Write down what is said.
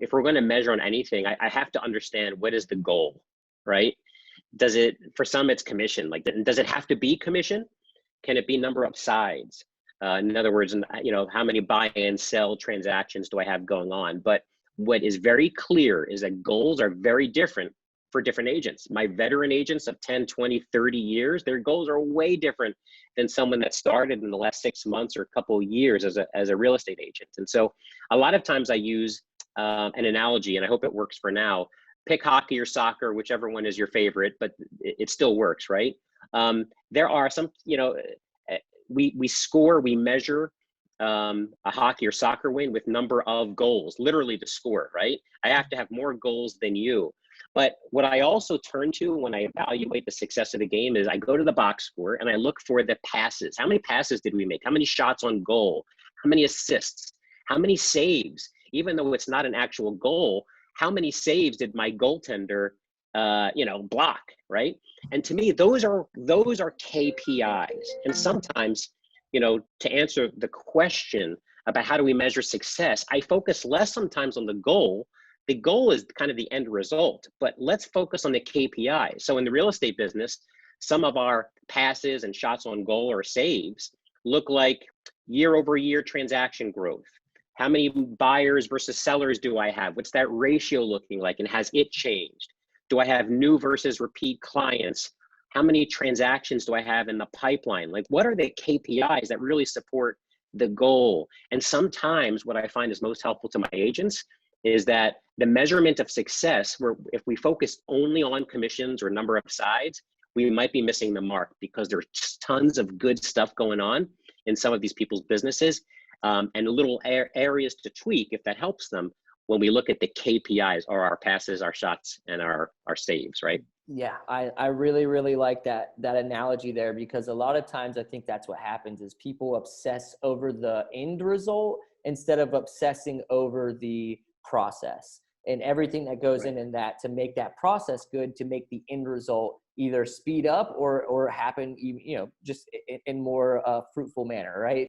if we're going to measure on anything, I have to understand what is the goal, right? Does it, for some, it's commission. Like, does it have to be commission? Can it be number of sides? In other words, how many buy and sell transactions do I have going on? But what is very clear is that goals are very different for different agents. My veteran agents of 10, 20, 30 years, their goals are way different than someone that started in the last 6 months or a couple of years as a real estate agent. And so a lot of times I use an analogy, and I hope it works for now. Pick hockey or soccer, whichever one is your favorite, but it still works, right? There are some, we score, we measure a hockey or soccer win with number of goals, literally the score, right? I have to have more goals than you. But what I also turn to when I evaluate the success of the game is I go to the box score and I look for the passes. How many passes did we make? How many shots on goal? How many assists? How many saves? Even though it's not an actual goal, how many saves did my goaltender block, right? And to me, those are KPIs. And sometimes, to answer the question about how do we measure success, I focus less sometimes on the goal. The goal is kind of the end result, but let's focus on the KPI. So in the real estate business, some of our passes and shots on goal or saves look like year over year transaction growth. How many buyers versus sellers do I have? What's that ratio looking like? And has it changed? Do I have new versus repeat clients? How many transactions do I have in the pipeline? Like, what are the KPIs that really support the goal? And sometimes what I find is most helpful to my agents is that the measurement of success, where if we focus only on commissions or number of sides, we might be missing the mark because there's tons of good stuff going on in some of these people's businesses, and little areas to tweak if that helps them when we look at the KPIs, or our passes, our shots, and our saves, right? Yeah, I really, really like that analogy there, because a lot of times I think that's what happens is people obsess over the end result instead of obsessing over the process and everything that goes Right. in that to make that process good, to make the end result either speed up or happen, just in more fruitful manner, right?